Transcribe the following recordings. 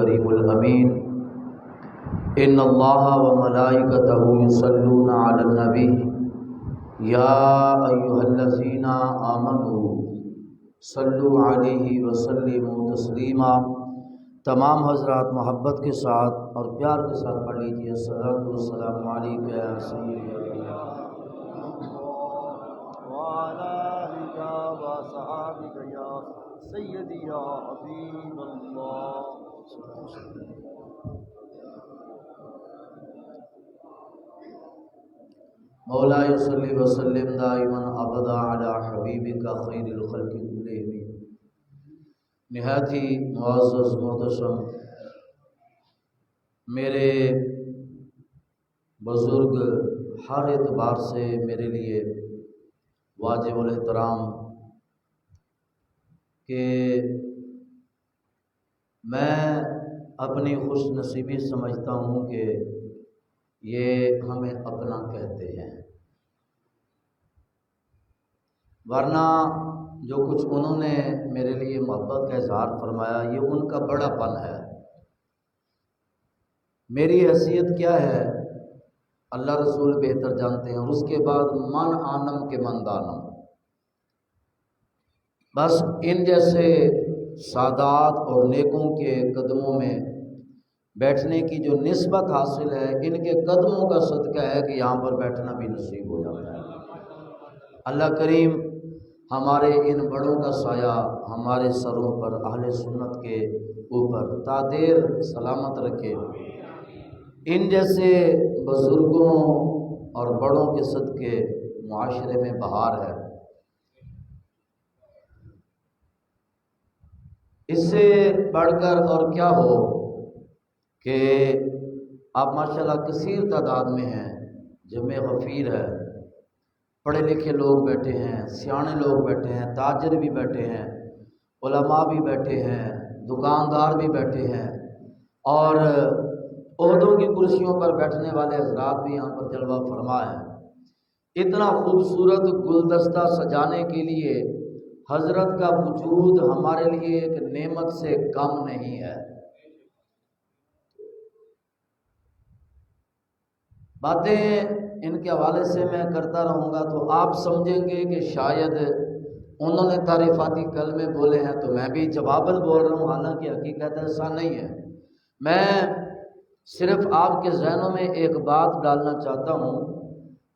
کریم الامین ان اللہ و ملائکتہ یصلون علی النبی یا ایھا الذین آمنوا صلوا علیہ وسلموا تسلیما۔ تمام حضرات محبت کے ساتھ اور پیار کے ساتھ پڑھ لیجیے الصلاۃ والسلام علیک یا سیدی وعلی آلک وصحابک یا سیدی یا حبیب اللہ۔ مولاي صل وسلم دائما ابدا على حبیبک خیر الخلق کلہم۔ نہایت ہی معزز محتشم میرے بزرگ ہر اعتبار سے میرے لیے واجب الاحترام کہ میں اپنی خوش نصیبی سمجھتا ہوں کہ یہ ہمیں اپنا کہتے ہیں، ورنہ جو کچھ انہوں نے میرے لیے محبت کا اظہار فرمایا یہ ان کا بڑا پن ہے۔ میری حیثیت کیا ہے اللہ رسول بہتر جانتے ہیں، اور اس کے بعد من آنم کے من دانم، بس ان جیسے سادات اور نیکوں کے قدموں میں بیٹھنے کی جو نسبت حاصل ہے ان کے قدموں کا صدقہ ہے کہ یہاں پر بیٹھنا بھی نصیب ہو جاتا ہے۔ اللہ کریم ہمارے ان بڑوں کا سایہ ہمارے سروں پر اہل سنت کے اوپر تا دیر سلامت رکھے۔ ان جیسے بزرگوں اور بڑوں کے صدقے معاشرے میں بہار ہے۔ اس سے بڑھ کر اور کیا ہو کہ آپ ماشاءاللہ کثیر تعداد میں ہیں، جمع غفیر ہے، پڑھے لکھے لوگ بیٹھے ہیں، سیانے لوگ بیٹھے ہیں، تاجر بھی بیٹھے ہیں، علماء بھی بیٹھے ہیں، دکاندار بھی بیٹھے ہیں، اور عہدوں کی کرسیوں پر بیٹھنے والے حضرات بھی یہاں پر جلوہ فرما ہیں۔ اتنا خوبصورت گلدستہ سجانے کے لیے حضرت کا وجود ہمارے لیے ایک نعمت سے کم نہیں ہے۔ باتیں ان کے حوالے سے میں کرتا رہوں گا تو آپ سمجھیں گے کہ شاید انہوں نے تعریفاتی کلمے بولے ہیں تو میں بھی جواباً بول رہا ہوں، حالانکہ حقیقت ایسا نہیں ہے۔ میں صرف آپ کے ذہنوں میں ایک بات ڈالنا چاہتا ہوں،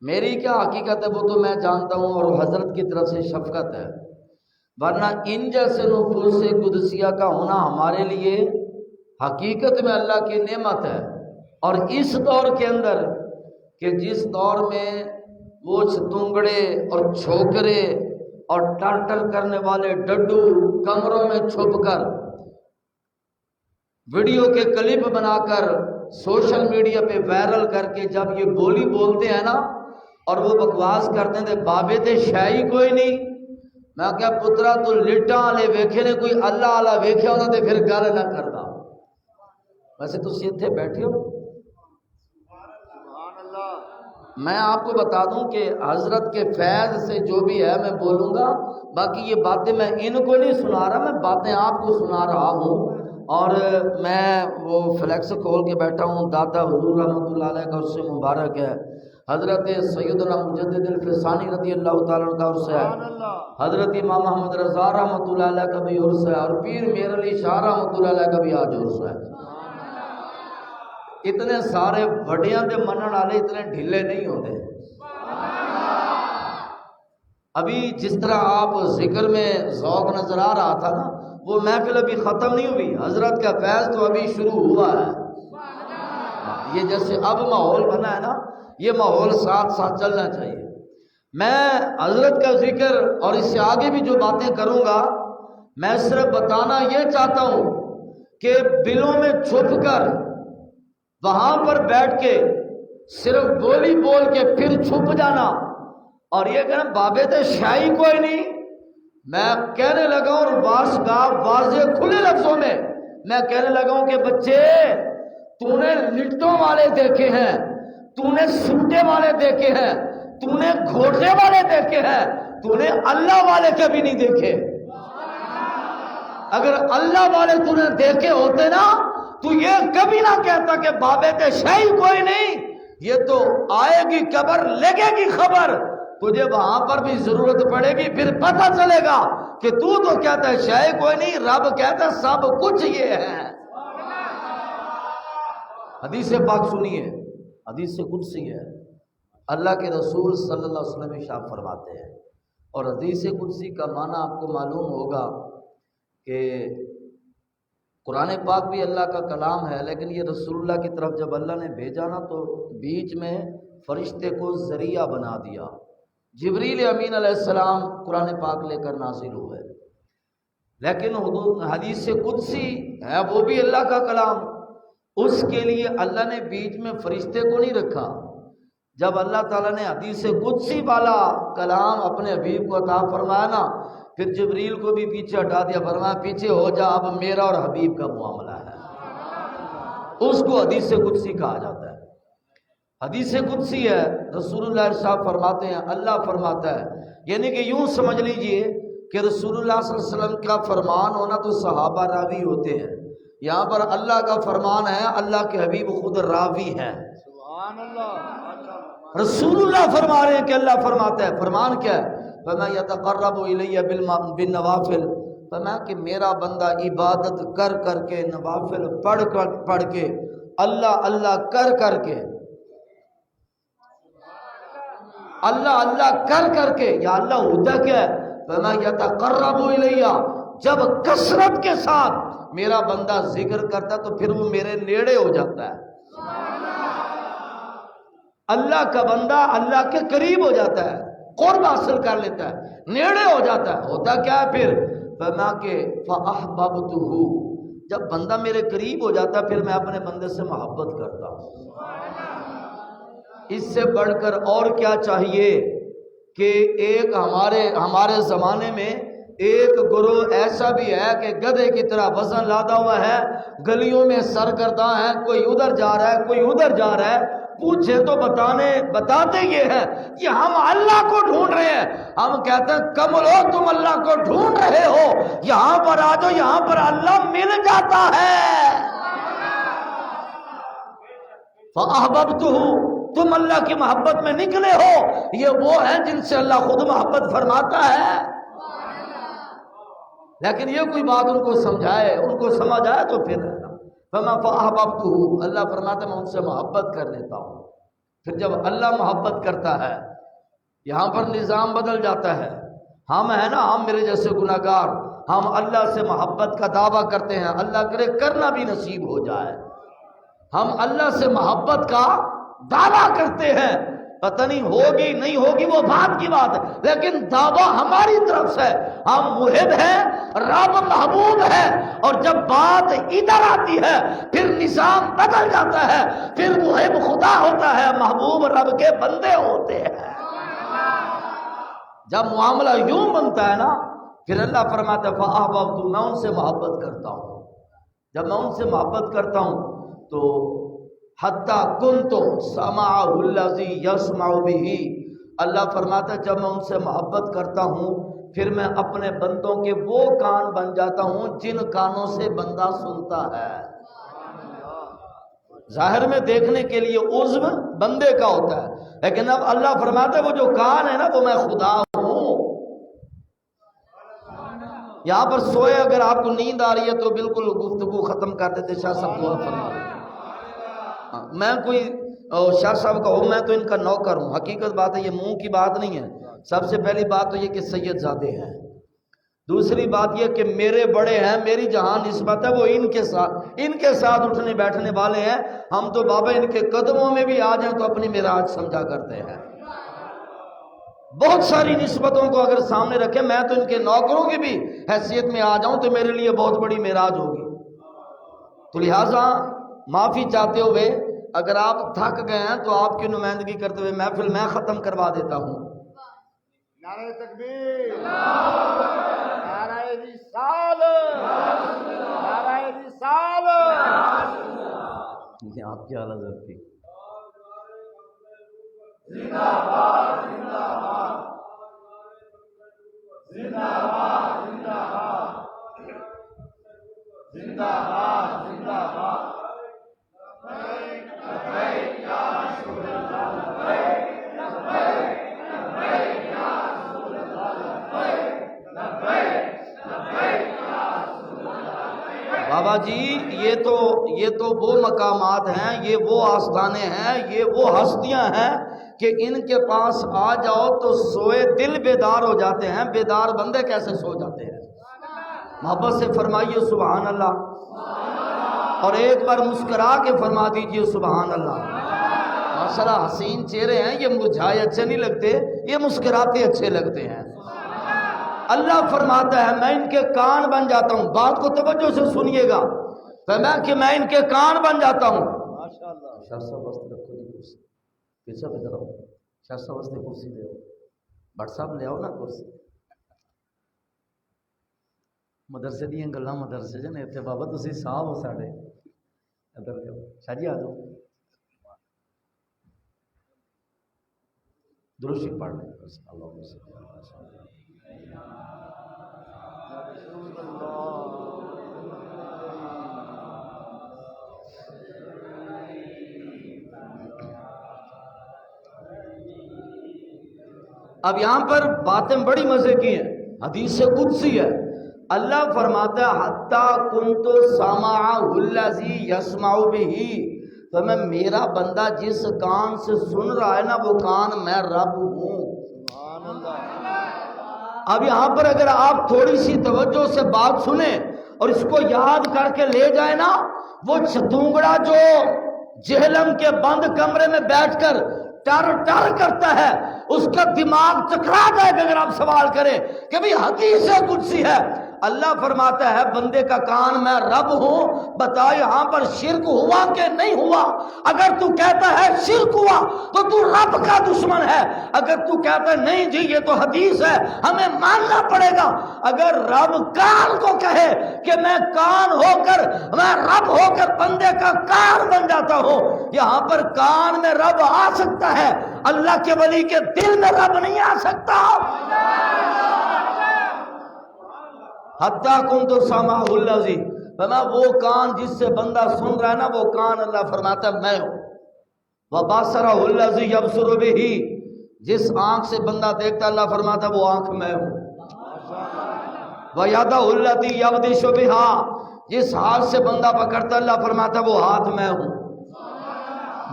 میری کیا حقیقت ہے وہ تو میں جانتا ہوں، اور حضرت کی طرف سے شفقت ہے، ورنہ ان جیسے نفوس قدسیہ کا ہونا ہمارے لیے حقیقت میں اللہ کی نعمت ہے۔ اور اس دور کے اندر کہ جس دور میں وہ ستونگڑے اور چھوکرے اور ٹرٹر کرنے والے ڈڈو کمروں میں چھپ کر ویڈیو کے کلپ بنا کر سوشل میڈیا پہ وائرل کر کے جب یہ بولی بولتے ہیں نا اور وہ بکواس کرتے ہیں بابے تے شاہی کوئی نہیں، میں کیا پترا تو لٹاں والے ویکھے نے کوئی اللہ والا ویکھیا انہوں نے پھر گل نہ کرتا۔ ویسے تسی اتنے بیٹھے ہو، میں آپ کو بتا دوں کہ حضرت کے فیض سے جو بھی ہے میں بولوں گا، باقی یہ باتیں میں ان کو نہیں سنا رہا، میں باتیں آپ کو سنا رہا ہوں۔ اور میں وہ فلیکس کھول کے بیٹھا ہوں، دادا حضور رحمۃ اللہ علیہ کا عرص مبارک ہے، حضرت سیدنا مجدد الفسانی رضی اللہ تعالیٰ عنہ کا عرص ہے، حضرت امام محمد رضا رحمۃ اللہ علیہ کا بھی عرص ہے، اور پیر میر علی شاہ رحمۃ اللہ علیہ کا بھی آج عرص ہے۔ اتنے سارے وڈیاں دے منن والے اتنے ڈھیلے نہیں ہوتے۔ ابھی جس طرح آپ ذکر میں ذوق نظر آ رہا تھا نا، وہ محفل ابھی ختم نہیں ہوئی، حضرت کا فیض تو ابھی شروع ہوا ہے۔ یہ جیسے اب ماحول بنا ہے نا، یہ ماحول ساتھ ساتھ چلنا چاہیے۔ میں حضرت کا ذکر اور اس سے آگے بھی جو باتیں کروں گا، میں صرف بتانا یہ چاہتا ہوں کہ دلوں میں چھپ کر وہاں پر بیٹھ کے صرف بولی بول کے پھر چھپ جانا اور یہ کہنا بابے تے شاہی کوئی نہیں، میں کہنے لگا اور واضح کھلے لفظوں میں میں کہنے لگا ہوں کہ بچے تو نے لٹوں والے دیکھے ہیں، تو نے سوٹے والے دیکھے ہیں، تو نے گھوٹے والے دیکھے ہیں، تو نے اللہ والے کبھی نہیں دیکھے۔ اگر اللہ والے تو نے دیکھے ہوتے نا تو یہ کبھی نہ کہتا کہ بابے تے شاہی کوئی نہیں، یہ تو آئے گی قبر لگے گی خبر، تجھے وہاں پر بھی ضرورت پڑے گی، پھر پتہ چلے گا کہ تو کہتا ہے شاہی کوئی نہیں، رب کہتا ہے سب کچھ یہ ہے۔ حدیث پاک سنیے، حدیث قدسی ہے، اللہ کے رسول صلی اللہ علیہ وسلم ارشاد فرماتے ہیں، اور حدیث قدسی کا معنی آپ کو معلوم ہوگا کہ قرآن پاک بھی اللہ کا کلام ہے، لیکن یہ رسول اللہ کی طرف جب اللہ نے بھیجا نا تو بیچ میں فرشتے کو ذریعہ بنا دیا، جبریل امین علیہ السلام قرآن پاک لے کر نازل ہوئے، لیکن حدیث قدسی ہے وہ بھی اللہ کا کلام، اس کے لیے اللہ نے بیچ میں فرشتے کو نہیں رکھا۔ جب اللہ تعالیٰ نے حدیث قدسی والا کلام اپنے حبیب کو عطا فرمایا نا، پھر جبریل کو بھی پیچھے ہٹا دیا، فرمایا پیچھے ہو جا، اب میرا اور حبیب کا معاملہ ہے، اس کو حدیث قدسی کہا جاتا ہے۔ حدیث قدسی ہے، رسول اللہ ارشاد فرماتے ہیں، اللہ فرماتا ہے، یعنی کہ یوں سمجھ لیجئے کہ رسول اللہ صلی اللہ علیہ وسلم کا فرمان ہونا تو صحابہ راوی ہوتے ہیں، یہاں پر اللہ کا فرمان ہے، اللہ کے حبیب خود راوی ہیں۔ سبحان اللہ۔ رسول اللہ فرما رہے ہیں کہ اللہ فرماتا ہے، فرمان کیا ہے؟ فَمَا يَتَقَرَّبُ إِلَيَّ بِالنَّوَافِلِ، فرمایا کہ میرا بندہ عبادت کر کر کے، نوافل پڑھ کے، اللہ اللہ کر کے، اللہ اللہ کر کے، یا اللہ ہوتا کیا ہے؟ فَمَا يَتَقَرَّبُ إِلَيَّ، جب کثرت کے ساتھ میرا بندہ ذکر کرتا ہے تو پھر وہ میرے نیڑے ہو جاتا ہے، اللہ کا بندہ اللہ کے قریب ہو جاتا ہے، قرب حاصل کر لیتا ہے، نیڑے ہو جاتا ہے۔ ہوتا کیا ہے پھر؟ فرمایا کہ فَأَحْبَبْتُهُ، جب بندہ میرے قریب ہو جاتا ہے پھر میں اپنے بندے سے محبت کرتا ہوں۔ اس سے بڑھ کر اور کیا چاہیے کہ ایک ہمارے زمانے میں ایک گروہ ایسا بھی ہے کہ گدھے کی طرح وزن لادا ہوا ہے، گلیوں میں سرگرداں ہے، کوئی ادھر جا رہا ہے کوئی ادھر جا رہا ہے، پوچھے تو بتاتے یہ ہے کہ ہم اللہ کو ڈھونڈ رہے ہیں۔ ہم کہتے ہیں کملو تم اللہ کو ڈھونڈ رہے ہو، یہاں پر آ جاؤ، یہاں پر اللہ مل جاتا ہے۔ فَأَحْبَبْتُهُ، تم اللہ کی محبت میں نکلے ہو، یہ وہ ہیں جن سے اللہ خود محبت فرماتا ہے۔ لیکن یہ کوئی بات ان کو سمجھائے، ان کو سمجھ آئے تو پھر فَأَحْبَبْتُهُ، اللہ فرماتا ہے میں ان سے محبت کر لیتا ہوں۔ پھر جب اللہ محبت کرتا ہے، یہاں پر نظام بدل جاتا ہے۔ ہم ہیں نا، ہم میرے جیسے گناہگار، ہم اللہ سے محبت کا دعویٰ کرتے ہیں، اللہ کرے کرنا بھی نصیب ہو جائے، ہم اللہ سے محبت کا دعویٰ کرتے ہیں، پتہ نہیں ہوگی نہیں ہوگی وہ بات کی بات ہے، لیکن دعویٰ ہماری طرف سے، ہم محب ہیں، رب محبوب ہے، اور جب بات ادھر آتی ہے پھر نظام بدل جاتا ہے، پھر محب خدا ہوتا ہے، محبوب رب کے بندے ہوتے ہیں۔ جب معاملہ یوں بنتا ہے نا، پھر اللہ فرماتا ہے فَأَحْبَبْتُ، میں ان سے محبت کرتا ہوں۔ جب میں ان سے محبت کرتا ہوں تو حتیٰ کنتُ سَمْعَهُ الَّذِي يَسْمَعُ بِهِ، اللہ فرماتا ہے جب میں ان سے محبت کرتا ہوں پھر میں اپنے بندوں کے وہ کان بن جاتا ہوں جن کانوں سے بندہ سنتا ہے۔ ظاہر میں دیکھنے کے لیے عضو بندے کا ہوتا ہے، لیکن اب اللہ فرماتا ہے وہ جو کان ہے نا وہ میں خدا ہوں۔ یہاں پر سوئے اگر آپ کو نیند آ رہی ہے تو بالکل گفتگو ختم کر دیتے، شاہ صاحب دعا فرما دیتے۔ میں کوئی شاہ صاحب کا ہوں، میں تو ان کا نوکر ہوں، حقیقت بات ہے، یہ منہ کی بات نہیں ہے۔ سب سے پہلی بات تو یہ کہ سید زادے ہیں، دوسری بات یہ کہ میرے بڑے ہیں، میری جہاں نسبت ہے وہ ان کے ساتھ اٹھنے بیٹھنے والے ہیں، ہم تو بابا ان کے قدموں میں بھی آ جائیں تو اپنی معراج سمجھا کرتے ہیں۔ بہت ساری نسبتوں کو اگر سامنے رکھیں، میں تو ان کے نوکروں کی بھی حیثیت میں آ جاؤں تو میرے لیے بہت بڑی معراج ہوگی۔ تو لہٰذا معافی چاہتے ہوئے اگر آپ تھک گئے ہیں تو آپ کی نمائندگی کرتے ہوئے محفل میں ختم کروا دیتا ہوں۔ نعرہ تکبیر، نعرہ رسالت، نعرہ رسالت۔ یہ آپ کی اعلیٰ حضرت کی زندہ باد، زندہ باد، زندہ باد، زندہ باد، زندہ باد، زندہ باد۔ ہاں جی یہ تو وہ مقامات ہیں، یہ وہ آستانے ہیں، یہ وہ ہستیاں ہیں کہ ان کے پاس آ جاؤ تو سوئے دل بیدار ہو جاتے ہیں، بیدار بندے کیسے سو جاتے ہیں؟ محبت سے فرمائیے سبحان اللہ، اور ایک بار مسکرا کے فرما دیجئے سبحان اللہ۔ ماشاءاللہ حسین چہرے ہیں، یہ مرجھائے اچھے نہیں لگتے، یہ مسکراتے اچھے لگتے ہیں۔ اللہ فرماتا ہے میں ان کے کان بن جاتا ہوں، بات کو توجہ سے سنیے گا، فرمایا کہ میں ان کے کان بن جاتا ہوں۔ ماشاءاللہ شاہ صاحب واسطے رکھو جی کرسی، پیچھے ادھر آؤ، شاہ صاحب واسطے کرسی لے آؤ، بٹ صاحب لے آؤ نا کرسی۔ مدرسے دیاں گلاں مدرسے جن اتنے بابا تسی صاحب ہو ساڈے، ادھر لے آؤ شاہ جی، آ جاؤ درود شریف پڑھ لیں۔ اللہم صلی اللہ علیہ وسلم۔ اب یہاں پر باتیں بڑی مزے کی ہیں، حدیث قدسی ہے، اللہ فرماتا ہے حتیٰ کنت سامعہ الذی یسمع بہ، تو میرا بندہ جس کان سے سن رہا ہے نا وہ کان میں رب ہوں۔ اب یہاں پر اگر آپ تھوڑی سی توجہ سے بات سنیں اور اس کو یاد کر کے لے جائیں نا، وہ چتونگڑا جو جہلم کے بند کمرے میں بیٹھ کر ٹر ٹر کرتا ہے، اس کا دماغ چکرا جائے گا اگر آپ سوال کریں کہ بھئی حدیث قدسی ہے۔ اللہ فرماتا ہے بندے کا کان میں رب ہوں، بتا یہاں پر شرک ہوا کہ نہیں ہوا؟ اگر تو کہتا ہے شرک ہوا تو تو رب کا دشمن ہے، اگر تو کہتا ہے نہیں جی یہ تو حدیث ہے ہمیں ماننا پڑے گا، اگر رب کان کو کہے کہ میں کان ہو کر، میں رب ہو کر بندے کا کان بن جاتا ہوں، یہاں پر کان میں رب آ سکتا ہے، اللہ کے ولی کے دل میں رب نہیں آ سکتا۔ حتیٰ کنت سامعہ الذی، وہ کان جس سے بندہ سن رہا ہے نا وہ کان اللہ فرماتا ہے میں ہوں۔ وبصرہ الذی یبصر بہ، جس آنکھ سے بندہ دیکھتا اللہ فرماتا ہے وہ آنکھ میں ہوں۔ ویدہ التی یبطش بہا، جس ہاتھ سے بندہ پکڑتا اللہ فرماتا ہے وہ ہاتھ میں ہوں۔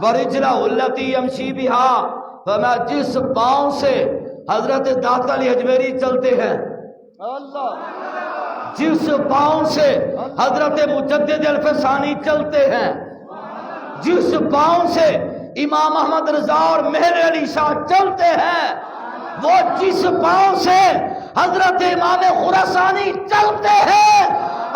ورجلہ التی یمشی بہا، فرمایا جس پاؤں سے حضرت داتا علی حجویری چلتے ہیں، جس پاؤں سے حضرت مجدد الفسانی چلتے ہیں، جس پاؤں سے امام احمد رضا اور مہر علی شاہ چلتے ہیں، وہ جس پاؤں سے حضرت امام خراسانی چلتے ہیں،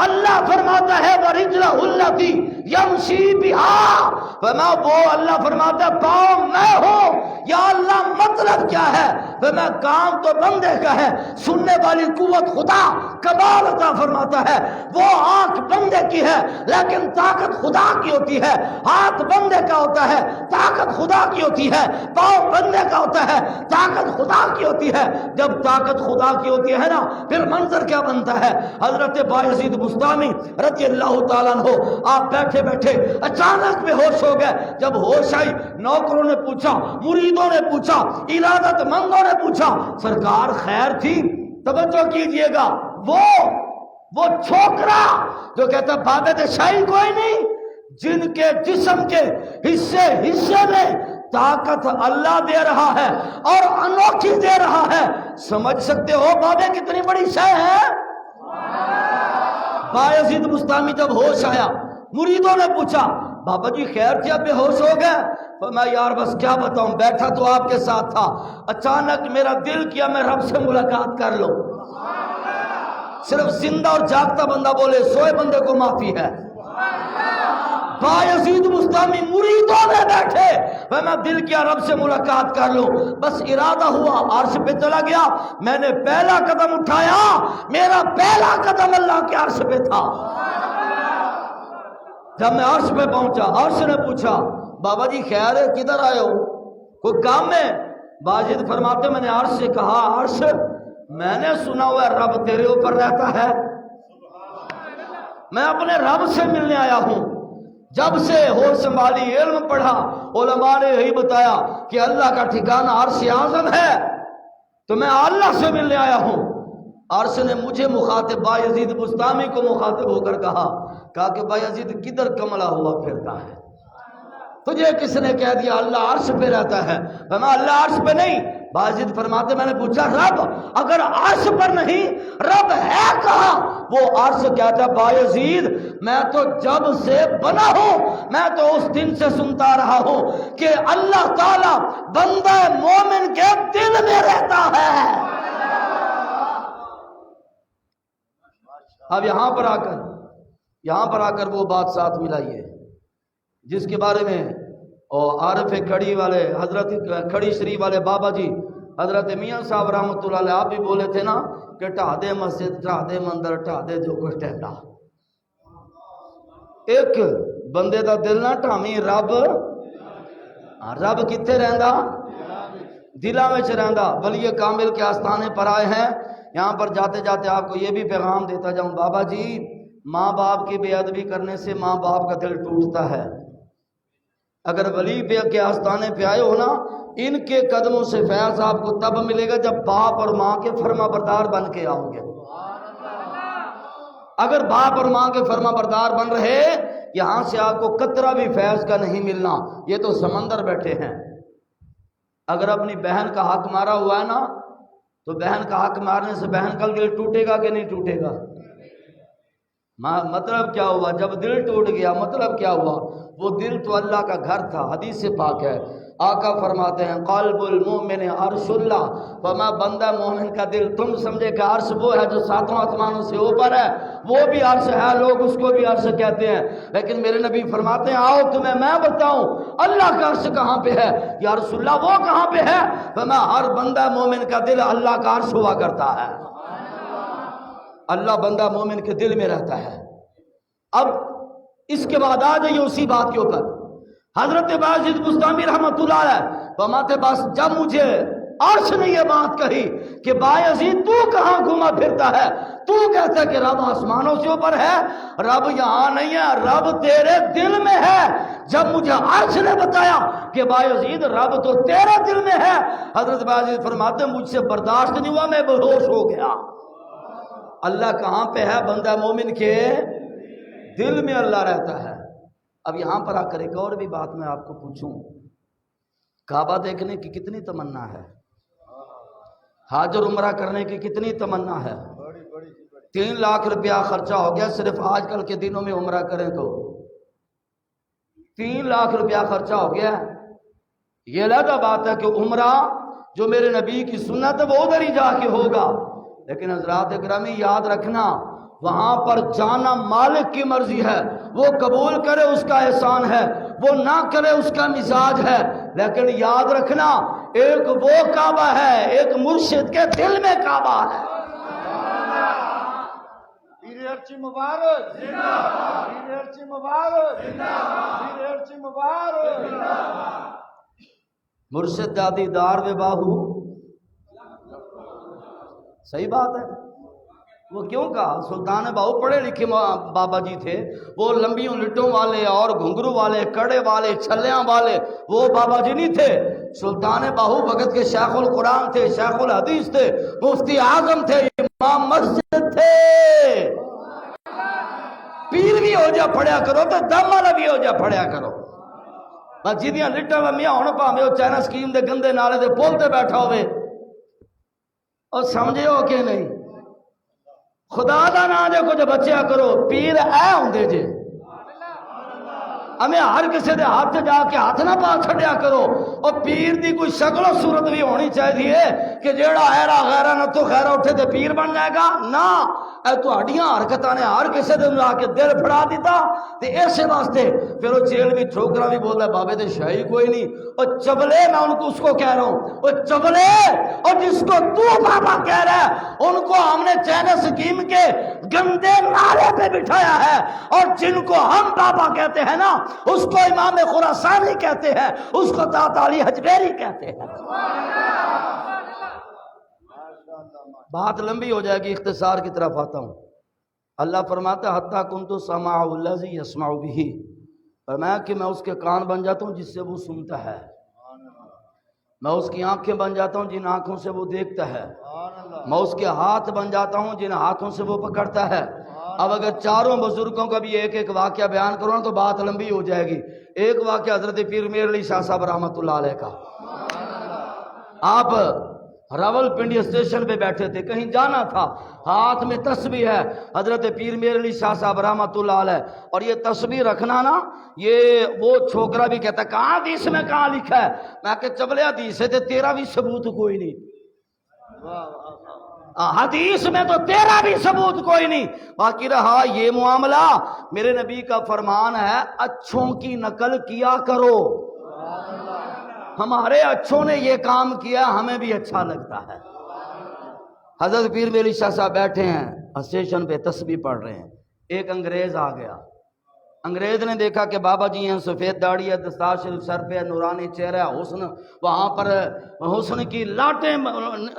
اللہ فرماتا ہے وَرِجْلَهُ الَّتِي يَمْشِي بِهَا، فرمایا وہ اللہ فرماتا ہے پاؤں میں ہوں۔ یا اللہ مطلب کیا ہے؟ فرمایا کام تو بندے کا ہے، سننے والی قوت خدا کمال عطا فرماتا ہے، وہ آنکھ بندے کی ہے لیکن طاقت خدا کی ہوتی ہے، ہاتھ بندے کا ہوتا ہے طاقت خدا کی ہوتی ہے، پاؤں بندے کا ہوتا ہے طاقت خدا کی ہوتی ہے۔ جب طاقت خدا کی ہوتی ہے نا پھر منظر کیا بنتا ہے؟ حضرت بایزید بستامی رضی اللہ تعالیٰ عنہ آپ بیٹھے بیٹھے اچانک بے ہوش ہو گئے، جب ہوش آئی نوکروں نے پوچھا، مریدوں نے پوچھا، ارادت مندوں نے پوچھا سرکار خیر تھی؟ توجہ کیجئے گا، وہ چھوکرا جو کہتا بابے دے شاہی کوئی نہیں، جن کے جسم کے حصے میں طاقت اللہ دے رہا ہے اور انوکھی دے رہا ہے، سمجھ سکتے ہو بابے کتنی بڑی شے ہے؟ بایزید بستامی جب ہوش آیا مریدوں نے پوچھا بابا جی خیر تھی اب بے ہوش ہو گئے؟ فرمایا یار بس کیا بتاؤں، بیٹھا تو آپ کے ساتھ تھا، اچانک میرا دل کیا میں رب سے ملاقات کر لوں۔ صرف زندہ اور جاگتا بندہ بولے سوئے بندے کو معافی ہے۔ بایزید بستامی مریدوں میں بیٹھے میں دل کیا رب سے ملاقات کر لوں، بس ارادہ ہوا عرش پہ چلا گیا، میں نے پہلا قدم اٹھایا، میرا پہلا قدم اللہ کے عرش پہ تھا۔ جب میں عرش پہ پہنچا عرش نے پوچھا بابا جی خیر ہے کدھر آئے ہو، کوئی کام میں؟ بایزید فرماتے میں نے عرش سے کہا عرش میں نے سنا ہوا ہے رب تیرے اوپر رہتا ہے، میں اپنے رب سے ملنے آیا ہوں، جب سے ہوش سنبھالی علم پڑھا علماء نے یہی بتایا کہ اللہ کا ٹھکانہ عرش اعظم ہے، تو میں اللہ سے ملنے آیا ہوں۔ عرش نے مجھے مخاطب بایزید بستامی کو مخاطب ہو کر کہا کہا کہ بایزید کدھر کملا ہوا پھرتا ہے؟ تجھے کس نے کہہ دیا اللہ عرش پہ رہتا ہے؟ فرمایا اللہ عرش پہ نہیں۔ بایزید فرماتے میں نے پوچھا رب اگر عرش پر نہیں رب ہے کہاں؟ وہ عرش کہتا ہے بایزید میں تو جب سے بنا ہوں میں تو اس دن سے سنتا رہا ہوں کہ اللہ تعالی بندہ مومن کے دل میں رہتا ہے۔ اب یہاں پر آ کر وہ بات ساتھ ملائیے جس کے بارے میں اور عارف کھڑی والے حضرت کھڑی شریف والے بابا جی حضرت میاں صاحب رحمۃ اللہ علیہ آپ بھی بولے تھے نا کہ ٹھا دے مسجد ٹھا دے مندر ٹھا دے جو کچھ ٹھہرا۔ ایک بندے دا دل نہ ٹھاویں رب کتنے رہندا؟ دلاں وچ رہندا۔ ولی کامل کے آستانے پر آئے ہیں، یہاں پر جاتے جاتے آپ کو یہ بھی پیغام دیتا جاؤں بابا جی ماں باپ کی بے ادبی کرنے سے ماں باپ کا دل ٹوٹتا ہے۔ اگر ولی کے آستانے پہ آئے ہو نا ان کے قدموں سے فیض آپ کو تب ملے گا جب باپ اور ماں کے فرما بردار بن کے آؤ گے۔ اگر باپ اور ماں کے فرما بردار بن رہے یہاں سے آپ کو قطرہ بھی فیض کا نہیں ملنا، یہ تو سمندر بیٹھے ہیں۔ اگر اپنی بہن کا حق مارا ہوا ہے نا تو بہن کا حق مارنے سے بہن کا دل ٹوٹے گا کہ نہیں ٹوٹے گا؟ مطلب کیا ہوا جب دل ٹوٹ گیا؟ مطلب کیا ہوا؟ وہ دل تو اللہ کا گھر تھا۔ حدیث سے پاک ہے، آقا فرماتے ہیں قلب المومن عرش اللہ، فرمایا بندہ مومن کا دل تم سمجھے کہ عرش وہ ہے جو ساتوں آسمانوں سے اوپر ہے، وہ بھی عرش ہے، لوگ اس کو بھی عرش کہتے ہیں، لیکن میرے نبی فرماتے ہیں آؤ تمہیں میں بتاؤں اللہ کا عرش کہاں پہ ہے یا رسول اللہ وہ کہاں پہ ہے؟ فرمایا ہر بندہ مومن کا دل اللہ کا عرش ہوا کرتا ہے، اللہ بندہ مومن کے دل میں رہتا ہے۔ اب اس کے بعد آ جائیے اسی بات کے اوپر، حضرت بایزید بستامی رحمۃ اللہ علیہ فرماتے بس جب مجھے عرش نے یہ بات کہی کہ بایزید تو کہاں گھوما پھرتا ہے، تو کہتا ہے کہ رب آسمانوں سے اوپر ہے، رب یہاں نہیں ہے، رب تیرے دل میں ہے۔ جب مجھے عرش نے بتایا کہ بایزید رب تو تیرے دل میں ہے، حضرت بایزید فرماتے مجھ سے برداشت نہیں ہوا، میں بے ہوش ہو گیا۔ اللہ کہاں پہ ہے؟ بندہ مومن کے دل میں اللہ رہتا ہے۔ اب یہاں پر آ کر ایک اور بھی بات میں آپ کو پوچھوں، کعبہ دیکھنے کی کتنی تمنا ہے؟ حج اور عمرہ کرنے کی کتنی تمنا ہے؟ 3 لاکھ روپیہ خرچہ ہو گیا صرف آج کل کے دنوں میں عمرہ کریں تو 3 لاکھ روپیہ خرچہ ہو گیا۔ یہ علیحدہ بات ہے کہ عمرہ جو میرے نبی کی سنت ہے وہ ادھر ہی جا کے ہوگا، لیکن حضرات اکرامی یاد رکھنا وہاں پر جانا مالک کی مرضی ہے، وہ قبول کرے اس کا احسان ہے، وہ نہ کرے اس کا مزاج ہے، لیکن یاد رکھنا ایک وہ کعبہ ہے، ایک مرشد کے دل میں کعبہ ہے۔ پیر ارچی مبارک، پیر ارچی مبارک، پیر ارچی مبارک۔ مرشد دادی دار و باہو، صحیح بات ہے۔ وہ کیوں کہا؟ سلطان باہو پڑھے لکھے بابا جی تھے، وہ لمبیوں لٹوں والے اور گھنگرو والے کڑے والے چھلیاں والے وہ بابا جی نہیں تھے۔ سلطان باہو وقت کے شیخ القرآن تھے، شیخ الحدیث تھے، مفتی اعظم تھے، امام مسجد تھے۔ پیر بھی ہو جا پڑھیا کرو تو دم والا بھی ہو جا پڑھیا کرو۔ جیدیاں لٹاں لمیاں ہون پاویں او چائنا سکیم دے گندے نالے دے پول تے بیٹھا ہوئے، اور سمجھے ہو کہ نہیں؟ خدا دا نا جے کچھ بچیا کرو، پیر اے ہوندے جے، ہمیں ہر کسی دے ہاتھ جا کے ہاتھ نہ پا چھڑیا کرو، اور پیر دی کوئی شکل و صورت بھی ہونی چاہیے کہ جیڑا ایرا غیرہ نہ تو خیرہ اٹھے تے پیر بن جائے گا نا۔ اے تو ہڈیاں حرکتاں نے ہر کسی دے لا کے دل پھڑا دیتا تے ایسے واسطے پھر وہ جیل بھی ٹھوکرا بھی بولتا ہے بابے تے شاہی کوئی نہیں، اور چبلے میں ان کو اس کو کہہ رہا ہوں، اور چبلے اور جس کو تو بابا کہہ رہا ہے ان کو ہم نے چین سکیم کے گندے نعرے پہ بٹھایا ہے، اور جن کو ہم بابا کہتے ہیں نا اس کو امام خراسانی کہتے ہیں، اس کو داتا علی حجویری کہتے ہیں۔ بات لمبی ہو جائے گی، اختصار کی طرف آتا ہوں۔ اللہ فرماتا ہے حتیٰ کنت سماع الذی یسمع بہ، فرمایا کہ میں اس کے کان بن جاتا ہوں جس سے وہ سنتا ہے، میں اس کی آنکھیں بن جاتا ہوں جن آنکھوں سے وہ دیکھتا ہے، میں اس کے ہاتھ بن جاتا ہوں جن ہاتھوں سے وہ پکڑتا ہے، اب اگر چاروں بزرگوں کا بھی ایک ایک واقعہ بیان کرو نا تو بات لمبی ہو جائے گی. ایک واقعہ حضرت پیر میر علی شاہ صاحب رحمۃ اللہ علیہ کا. آپ راول پنڈی اسٹیشن پہ بیٹھے تھے, کہیں جانا تھا, ہاتھ میں تسبیح ہے حضرت پیر میر علی شاہ صاحب رحمۃ اللہ علیہ. اور یہ تسبیح رکھنا نا, یہ وہ چھوکرا بھی کہتا ہے کہاں حدیث میں کہاں لکھا ہے؟ میں کہ چبلے حدیث ہے تیرا بھی ثبوت کوئی نہیں, حدیث میں تو تیرا بھی ثبوت کوئی نہیں. باقی رہا یہ معاملہ, میرے نبی کا فرمان ہے اچھوں کی نقل کیا کرو. ہمارے اچھوں نے یہ کام کیا, ہمیں بھی اچھا لگتا ہے. حضرت پیر میری شاہ صاحب بیٹھے ہیں اسٹیشن پہ تسبیح پڑھ رہے ہیں. ایک انگریز آ گیا. انگریز نے دیکھا کہ بابا جی ہیں, سفید داڑھی ہے, دستار شریف سر پہ, نورانی چہرہ, حسن, وہاں پر حسن کی لاٹیں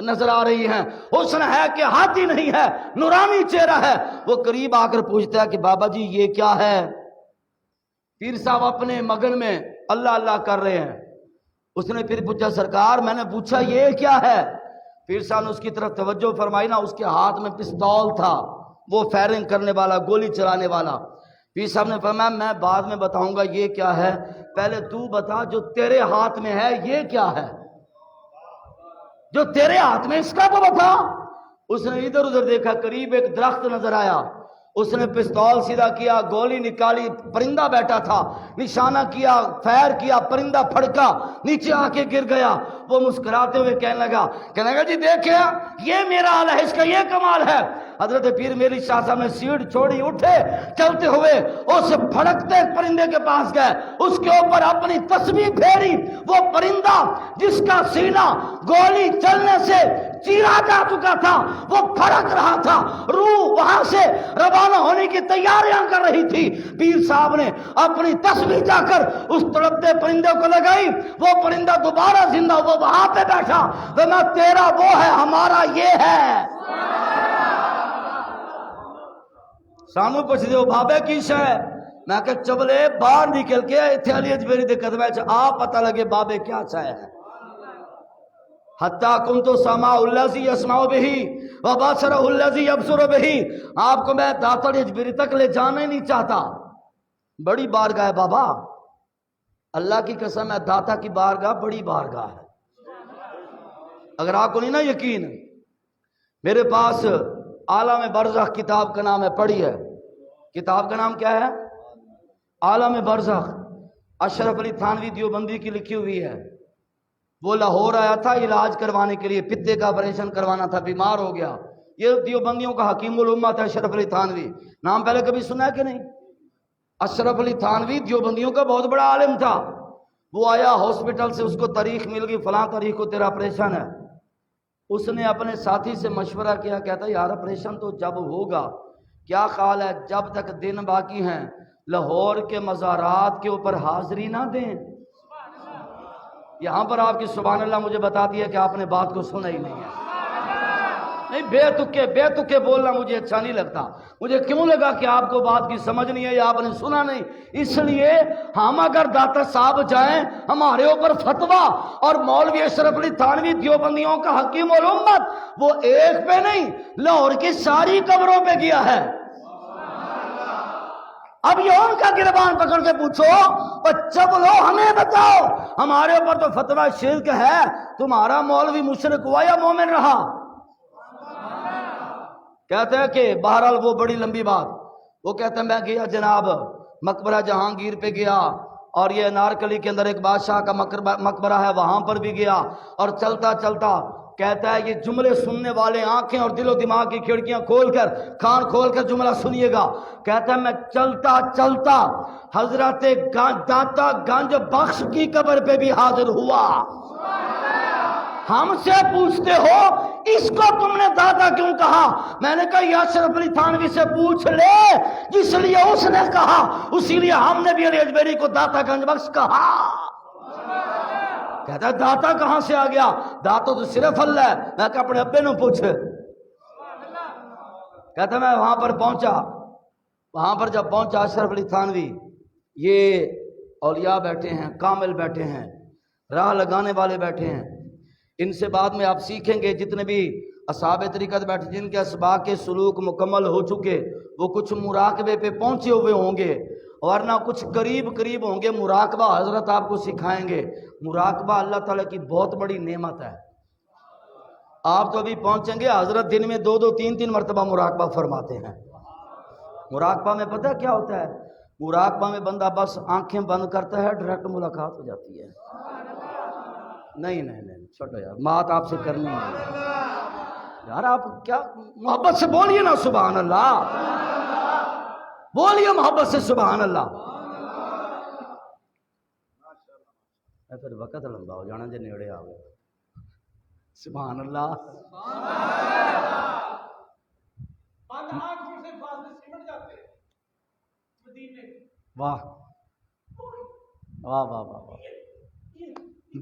نظر آ رہی ہیں, حسن ہے کہ ہاتھی نہیں ہے, نورانی چہرہ ہے. وہ قریب آ کر پوچھتا ہے کہ بابا جی یہ کیا ہے؟ پیر صاحب اپنے مگن میں اللہ اللہ کر رہے ہیں. اس نے پھر پوچھا سرکار میں نے پوچھا یہ کیا ہے؟ پیر صاحب نے اس کی طرف توجہ فرمائی نا, اس کے ہاتھ میں پستول تھا, وہ فائرنگ کرنے والا, گولی چلانے والا. پیر صاحب نے فرمایا میں بعد میں بتاؤں گا یہ کیا ہے, پہلے تو بتا جو تیرے ہاتھ میں ہے یہ کیا ہے, جو تیرے ہاتھ میں اس کا تو بتا. اس نے ادھر ادھر دیکھا, قریب ایک درخت نظر آیا, اس نے پستول سیدھا کیا, گولی نکالی, پرندہ بیٹھا تھا, نشانہ کیا, فائر کیا, پرندہ پھڑکا, نیچے آ کے گر گیا. وہ مسکراتے ہوئے کہنے لگا جی دیکھیں یہ میرا حال ہے, اس کا یہ کمال ہے. حضرت پیر میری شاہ صاحب نے سیڑھ چھوڑی, اٹھے, چلتے ہوئے اس پھڑکتے پرندے کے پاس گئے, اس کے اوپر اپنی تسبیح پھیری. وہ پرندہ جس کا سینہ گولی چلنے سے چیرا جا چکا تھا وہ پھڑک رہا تھا, روح وہاں سے روانہ ہونے کی تیاریاں کر رہی تھی. پیر صاحب نے اپنی تسبیح جا کر اس تڑپتے پرندے کو لگائی, وہ پرندہ دوبارہ زندہ, وہ وہاں پہ بیٹھا. ورنہ تیرا وہ ہے, ہمارا یہ ہے. سانو پوچھ دیو بابے کی شے, میں کہ چبلے باہر نکل کے اتھے علی اجمیری دے قدمہ آپ پتہ لگے بابے کیا چاہے ہے. حتیٰ کنتو سماع الذی یسمع بہ وبصرہ الذی یبصر بہ. آپ کو میں داتا اجمیری تک لے جانا ہی نہیں چاہتا. بڑی بارگاہ ہے بابا, اللہ کی قسم ہے, داتا کی بارگاہ بڑی بارگاہ ہے. اگر آپ کو نہیں نا یقین, میرے پاس عالم برزخ کتاب کا نام ہے, پڑھی ہے. کتاب کا نام کیا ہے؟ عالم برزخ. اشرف علی تھانوی دیوبندی کی لکھی ہوئی ہے. وہ لاہور آیا تھا علاج کروانے کے لیے, پتے کا آپریشن کروانا تھا, بیمار ہو گیا. یہ دیوبندیوں کا حکیم الامہ تھا اشرف علی تھانوی. نام پہلے کبھی سنا ہے کہ نہیں؟ اشرف علی تھانوی دیوبندیوں کا بہت بڑا عالم تھا. وہ آیا ہاسپٹل سے, اس کو تاریخ مل گئی, فلاں تاریخ کو تیرا آپریشن ہے. اس نے اپنے ساتھی سے مشورہ کیا, کہتا یار آپریشن تو جب ہوگا, کیا خیال ہے جب تک دن باقی ہیں لاہور کے مزارات کے اوپر حاضری نہ دیں. یہاں پر آپ کی سبحان اللہ مجھے بتاتی ہے کہ آپ نے بات کو سنا ہی نہیں ہے. نہیں, بے تکے بولنا مجھے اچھا نہیں لگتا. مجھے کیوں لگا کہ آپ کو بات کی سمجھ نہیں ہے یا آپ نے سنا نہیں. اس لیے ہم اگر داتا صاحب جائیں, ہمارے اوپر فتویٰ, اور مولوی اشرف علی تھانوی دیوبندیوں کا حکیم الامت وہ ایک پہ نہیں لاہور کی ساری قبروں پہ گیا ہے. اب یہ ان کا گربان پکڑ کے پوچھو, بچہ بولو ہمیں بتاؤ, ہمارے اوپر تو فتویٰ شرک ہے, تمہارا مولوی مشرک ہوا یا مومن رہا؟ کہتے ہیں کہ بہرحال وہ بڑی لمبی بات. وہ کہتے ہیں میں گیا جناب مقبرہ جہانگیر پہ گیا, اور یہ انارکلی کے اندر ایک بادشاہ کا مقبرہ ہے, وہاں پر بھی گیا. اور چلتا چلتا کہتا ہے یہ جملے سننے والے آنکھیں اور دل و دماغ کی کھڑکیاں کھول کر, کان کھول کر جملہ سنیے گا. کہتا ہے میں چلتا چلتا حضرت داتا گنج بخش کی قبر پہ بھی حاضر ہوا. ہم سے پوچھتے ہو اس کو تم نے داتا کیوں کہا؟ میں نے کہا یا اشرف علی تھانوی سے پوچھ لے, جس لیے اس نے کہا اسی لیے ہم نے بھی علی اجمیری کو داتا گنج بخش کہا. کہتا ہے داتا کہاں سے آ گیا؟ داتا تو صرف اللہ ہے. میں کہا اپنے ابے نے پوچھ. کہتا ہے میں وہاں پر پہنچا, وہاں پر جب پہنچا اشرف علی تھانوی, یہ اولیاء بیٹھے ہیں, کامل بیٹھے ہیں, راہ لگانے والے بیٹھے ہیں. ان سے بعد میں آپ سیکھیں گے جتنے بھی اصحاب طریقت بیٹھے جن کے اسباق کے سلوک مکمل ہو چکے وہ کچھ مراقبے پہ پہنچے ہوئے ہوں گے، ورنہ کچھ قریب ہوں گے۔ مراقبہ حضرت آپ کو سکھائیں گے۔ مراقبہ اللہ تعالیٰ کی بہت بڑی نعمت ہے۔ آپ تو ابھی پہنچیں گے، حضرت دن میں 2 3 مرتبہ مراقبہ فرماتے ہیں۔ مراقبہ میں پتہ کیا ہوتا ہے؟ مراقبہ میں بندہ بس آنکھیں بند کرتا ہے، ڈائریکٹ ملاقات ہو جاتی ہے۔ نہیں چھوٹو یار، بات آپ سے کرنی ہے یار۔ آپ کیا محبت سے بولیے نا سبحان اللہ، بولیے محبت سے سبحان اللہ۔ پھر وقت لمبا ہو جانا جی، نیڑے آ گئے۔ سبحان اللہ۔ واہ واہ واہ واہ واہ۔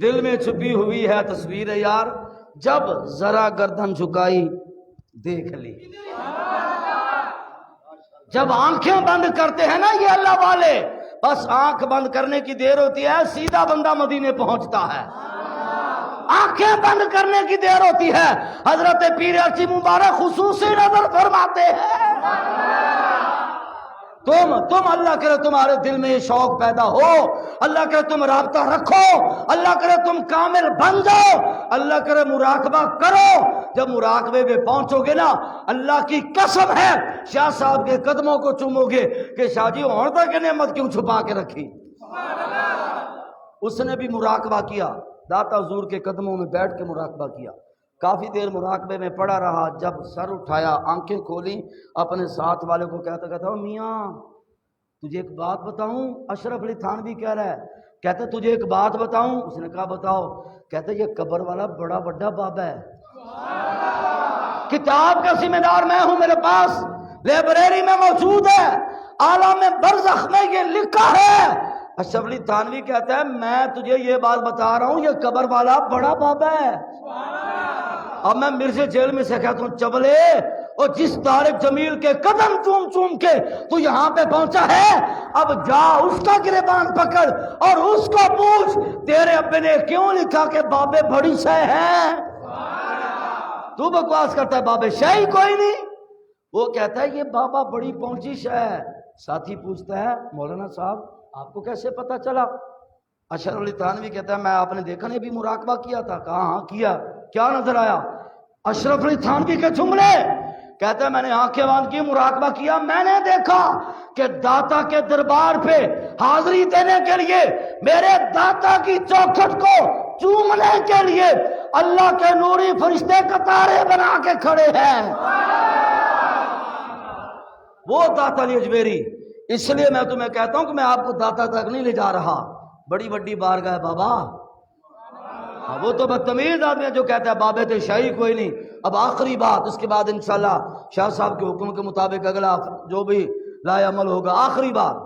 دل میں چھپی ہوئی ہے تصویر یار، جب ذرا گردن جھکائی دیکھ لی۔ جب آنکھیں بند کرتے ہیں نا یہ اللہ والے، بس آنکھ بند کرنے کی دیر ہوتی ہے، سیدھا بندہ مدینے پہنچتا ہے۔ آنکھیں بند کرنے کی دیر ہوتی ہے، حضرت پیر ارچی مبارک خصوصی نظر فرماتے ہیں۔ تم اللہ کرے تمہارے دل میں یہ شوق پیدا ہو، اللہ کرے تم رابطہ رکھو، اللہ کرے تم کامل بن جاؤ، اللہ کرے مراقبہ کرو۔ جب مراقبے میں پہنچو گے نا، اللہ کی قسم ہے شاہ صاحب کے قدموں کو چومو گے کہ شاہ جی اور تک نعمت کیوں چھپا کے رکھی۔ اس نے بھی مراقبہ کیا، داتا حضور کے قدموں میں بیٹھ کے مراقبہ کیا۔ کافی دیر مراقبے میں پڑا رہا، جب سر اٹھایا، آنکھیں کھولیں، اپنے ساتھ والے کو کہتا میاں تجھے ایک بات بتاؤں؟ اشرف علی تھانوی کہہ رہا ہے، کہتا تجھے ایک بات بتاؤں؟ اس نے کہا بتاؤ۔ کہتا یہ قبر والا بڑا بڑا بابا ہے، کتاب کا ذمہ دار میں ہوں، میرے پاس لائبریری میں موجود ہے، عالم برزخ میں یہ لکھا ہے۔ اشرف علی تھانوی کہتا ہے میں تجھے یہ بات بتا رہا ہوں، یہ قبر والا بڑا بابا ہے۔ اب میں مرزا جیل میں سے کہتا ہوں چبلے، اور جس طارق جمیل کے قدم چوم چوم کے تو یہاں پہ پہنچا ہے، اب جا اس کا گریبان پکڑ اور اس کو پوچھ تیرے ابے نے کیوں لکھا کہ بابے بڑی شے ہیں؟ تو بکواس کرتا ہے بابے شے ہی کوئی نہیں۔ وہ کہتا ہے یہ بابا بڑی پہنچی شے ہے۔ ساتھی پوچھتا ہے مولانا صاحب آپ کو کیسے پتا چلا؟ اشرف علی تھانوی کہتا ہے میں آپ نے دیکھا نہیں بھی مراقبہ کیا تھا؟ کہا ہاں کیا۔ کیا نظر آیا؟ اشرف علی تھانوی کے جملے۔ کہتا ہے میں نے آنکھیں بند کی، مراقبہ کیا، میں نے دیکھا کہ داتا کے دربار پہ حاضری دینے کے لیے، میرے داتا کی چوکھٹ کو چومنے کے لیے اللہ کے نوری فرشتے قطاریں بنا کے کھڑے ہیں۔ وہ داتا علی اجمیری۔ اس لیے میں تمہیں کہتا ہوں کہ میں آپ کو داتا تک نہیں لے جا رہا، بڑی بڑی بارگاہ ہے بابا۔ وہ تو بدتمیز آدمی ہے جو کہتا ہے بابے تے شاہی کوئی نہیں۔ اب آخری بات، اس کے بعد انشاءاللہ شاہ صاحب کے حکم کے مطابق اگلا جو بھی لا عمل ہوگا۔ آخری بات،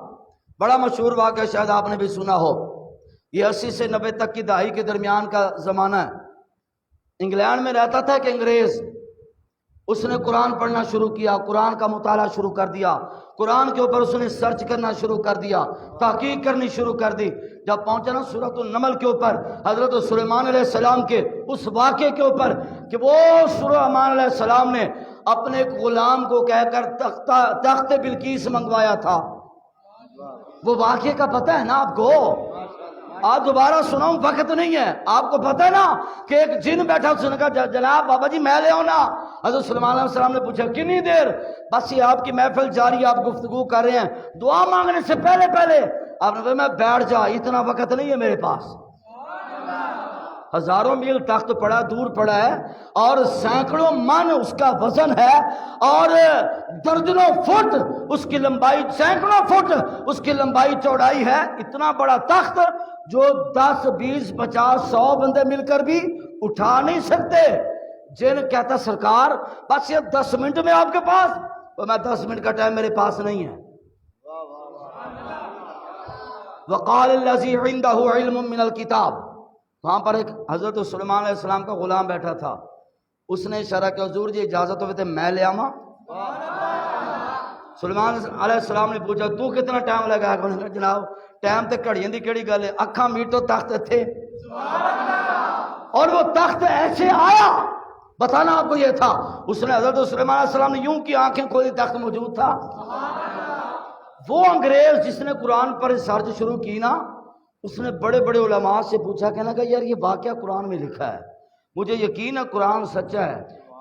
بڑا مشہور واقعہ شاید آپ نے بھی سنا ہو، یہ 80 سے 90 تک کی دہائی کے درمیان کا زمانہ ہے۔ انگلینڈ میں رہتا تھا کہ انگریز، اس نے قرآن پڑھنا شروع کیا، قرآن کا مطالعہ شروع کر دیا، قرآن کے اوپر اس نے سرچ کرنا شروع کر دیا، تحقیق کرنی شروع کر دی۔ جب پہنچا نا سورۃ النمل کے اوپر، حضرت سلیمان علیہ السلام کے اس واقعے کے اوپر کہ وہ سلیمان علیہ السلام نے اپنے ایک غلام کو کہہ کر تخت بلقیس منگوایا تھا، وہ واقعے کا پتہ ہے نا آپ کو؟ آپ دوبارہ سناؤں وقت نہیں ہے، آپ کو پتہ ہے نا کہ ایک جن بیٹھا، اس نے کہا جناب بابا جی میں لے آؤں نا۔ حضرت سلیمان علیہ السلام نے پوچھا کتنی دیر؟ بس یہ آپ کی محفل جاری، آپ گفتگو کر رہے ہیں، دعا مانگنے سے پہلے آپ نے کہا میں بیٹھ جا، اتنا وقت نہیں ہے میرے پاس۔ ہزاروں میل تخت پڑا، دور پڑا ہے، اور سینکڑوں من اس کا وزن ہے، اور درجنوں فٹ اس کی لمبائی، سینکڑوں فٹ اس کی لمبائی چوڑائی ہے۔ اتنا بڑا تخت جو 10 20 50 100 بندے مل کر بھی اٹھا نہیں سکتے۔ جن کہتا سرکار بس یہ 10 منٹ میں آپ کے پاس، تو میں 10 منٹ کا ٹائم میرے پاس نہیں ہے۔ وقال الذی عنده علم من الکتاب، وہاں پر ایک حضرت سلیمان علیہ السلام کا غلام بیٹھا تھا، اس نے اشارہ کیا حضور جی اجازت ہوئے تھے میں لے آواں؟ سلیمان علیہ السلام نے پوچھا تو کتنا ٹائم لگا؟ انہوں نے کہا جناب ٹائم تے گھڑیاں دی کیڑی گل ہے، اکھاں میٹو تخت تھے، اور وہ تخت ایسے آیا بتانا آپ کو یہ تھا. اس نے حضرت سلیمان علیہ السلام نے یوں کی آنکھیں کھولی، تخت موجود تھا. وہ انگریز جس نے قرآن پر ریسرچ شروع کی نا، اس نے بڑے بڑے علماء سے پوچھا، کہنا کہ یار یہ واقعہ قرآن میں لکھا ہے، مجھے یقین ہے قرآن سچا ہے،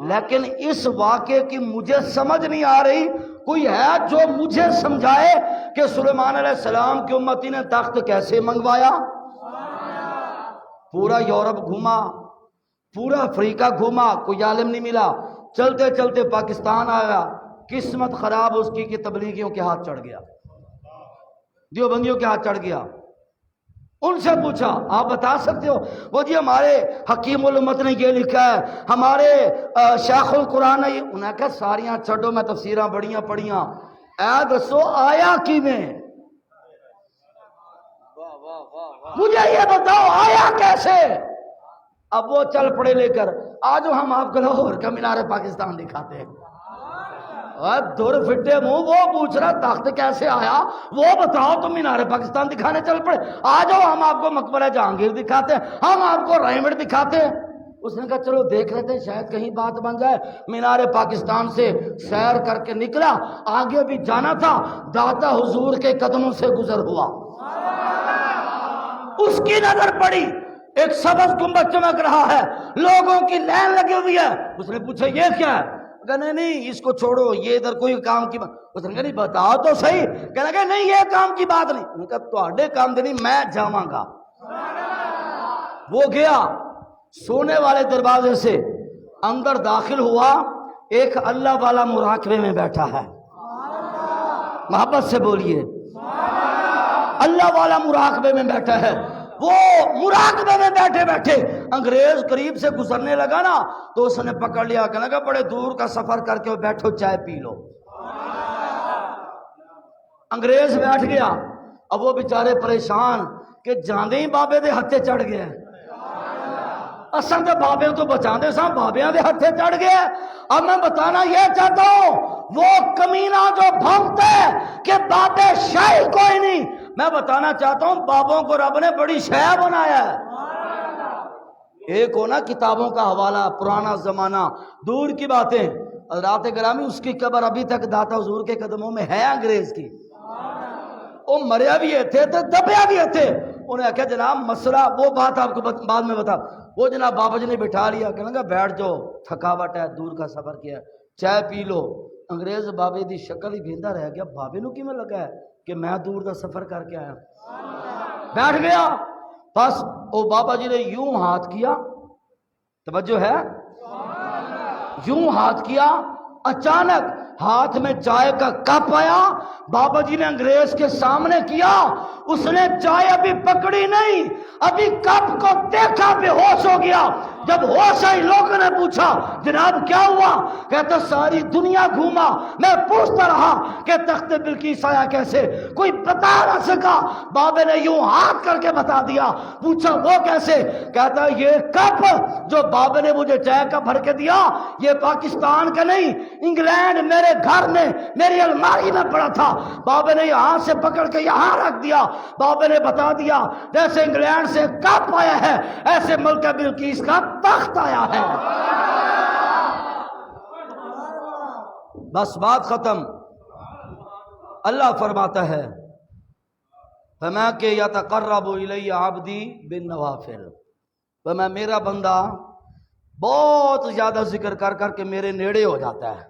لیکن اس واقعے کی مجھے سمجھ نہیں آ رہی، کوئی ہے جو مجھے سمجھائے کہ سلیمان علیہ السلام کی امتی نے تخت کیسے منگوایا. پورا یورپ گھوما، پورا افریقہ گھوما، کوئی عالم نہیں ملا. چلتے چلتے پاکستان آیا، قسمت خراب اس کی کہ تبلیغیوں کے ہاتھ چڑھ گیا، دیوبندیوں کے ہاتھ چڑھ گیا. ان سے پوچھا آپ بتا سکتے ہو؟ وہ جی ہمارے حکیم الامت نے یہ لکھا ہے، ہمارے شیخ القرآن نے یہ. انہوں نے کہا ساریاں چھڈو، میں تفسیراں بڑیاں پڑھیاں، اے دسو آیا کی میں، مجھے یہ بتاؤ آیا کیسے. اب وہ چل پڑے لے کر، آج ہم آپ کو لاہور کا مینار پاکستان دکھاتے ہیں. دور پھٹے منہ وہ پوچھ رہا تخت کیسے آیا، وہ بتاؤ تم مینار پاکستان دکھانے چل پڑے. آ جاؤ ہم آپ کو مقبرہ جہانگیر دکھاتے ہیں، ہم آپ کو رائمنڈ دکھاتے ہیں. اس نے کہا چلو دیکھ لیتے ہیں شاید کہیں بات بن جائے. مینار پاکستان سے سیر کر کے نکلا، آگے بھی جانا تھا، داتا حضور کے قدموں سے گزر ہوا. اس کی نظر پڑی ایک سبز گنبد چمک رہا ہے، لوگوں کی لائن لگی ہوئی ہے. اس نے پوچھا یہ کیا ہے؟ کہا نہیں اس کو چھوڑو، یہ ادھر کوئی کام کی بات. اس نے کہا نہیں بتاؤ تو صحیح. کہنے لگا نہیں یہ کام کی بات نہیں. انہوں نے کہا تواڈے کام دی نہیں، میں جاواں گا. وہ گیا سونے والے دروازے سے اندر داخل ہوا، ایک اللہ والا مراقبے میں بیٹھا ہے. محبت سے بولیے، اللہ والا مراقبے میں بیٹھا ہے. وہ مراقبے میں بیٹھے بیٹھے انگریز قریب سے گزرنے لگا نا تو اس نے پکڑ لیا، کہنے لگا بڑے دور کا سفر کر کے بیٹھو چائے پی لو. انگریز بیٹھ گیا. اب وہ بیچارے پریشان کہ جاندے ہی بابے دے ہتھے چڑھ گئے. اصل تو بابے تو بچاندے سا، بابیاں دے ہتھے چڑھ گئے. اب میں بتانا یہ چاہتا ہوں وہ کمینہ جو بھونکتا ہے کہ بابے شاہی کوئی نہیں، میں بتانا چاہتا ہوں بابوں کو رب نے بڑی شے بنایا ہے. ایک ہونا کتابوں کا حوالہ، پرانا زمانہ، دور کی باتیں. حضرات گرامی اس کی قبر ابھی تک داتا حضور کے قدموں میں ہے انگریز کی. وہ مریا بھی تھے تو دبیا بھی تھے. انہیں کہا جناب مسئلہ وہ بات آپ کو بعد میں بتا. وہ جناب بابا جی نے بٹھا لیا، کہنے لگا بیٹھ جاؤ، تھکاوٹ ہے، دور کا سفر کیا، چائے پی لو. انگریز بابے دی شکل ہی بھیندا رہ گیا، بابے نو کیویں لگا ہے کہ میں دور دا سفر کر کے آیا. بیٹھ گیا. بس وہ بابا جی نے یوں ہاتھ کیا، توجہ ہے، یوں ہاتھ کیا، اچانک ہاتھ میں چائے کا کپ آیا. بابا جی نے انگریز کے سامنے کیا، اس نے چائے ابھی پکڑی نہیں، ابھی کپ کو دیکھا بے ہوش ہو گیا. جب ہوش آئی لوگوں نے پوچھا جناب کیا ہوا؟ کہتا ساری دنیا گھوما، میں پوچھتا رہا کہ تخت بلقیس آیا کیسے، کوئی بتا نہ سکا. بابے نے یوں ہاتھ کر کے بتا دیا. پوچھا وہ کیسے؟ کہتا یہ کپ جو بابے نے مجھے چائے کا بھر کے دیا یہ پاکستان کا نہیں، انگلینڈ میرے گھر میں میری الماری میں پڑا تھا. بابے نے یہاں سے پکڑ کے یہاں رکھ دیا. بابے نے بتا دیا جیسے انگلینڈ سے کپ آیا ہے ایسے ملکہ بلقیس کا تخت آیا ہے. بس بات ختم. اللہ فرماتا ہے فَمَا کہ يَتَقَرَّبُ إِلَيَّ عَبْدِي بِالنَّوَافِلِ، فَمَا میرا بندہ بہت زیادہ ذکر کر کر کے میرے نیڑے ہو جاتا ہے.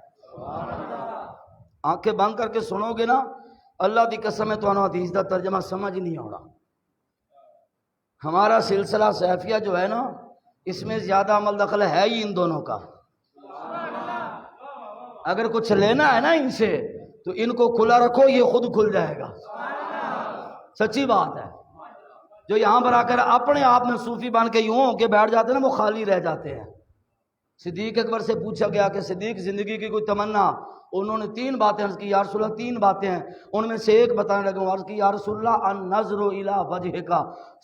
آنکھیں بند کر کے سنو گے نا اللہ دی قسم ہے تو حدیث دا ترجمہ سمجھ نہیں آنا. ہمارا سلسلہ سیفیہ جو ہے نا اس میں زیادہ عمل دخل ہے ہی ان دونوں کا. اگر کچھ لینا ہے نا ان سے تو ان کو کھلا رکھو، یہ خود کھل جائے گا. سچی بات ہے. جو یہاں پر آ کر اپنے آپ میں صوفی بن کے یوں ہو کے بیٹھ جاتے ہیں نا وہ خالی رہ جاتے ہیں. صدیق اکبر سے پوچھا گیا کہ صدیق زندگی کی کوئی تمنا؟ انہوں نے 3 باتیں عرض کی یا رسول اللہ 3 باتیں ہیں. ان میں سے ایک بتانے لگا، عرض کی یا رسول اللہ النظر الی وجہک.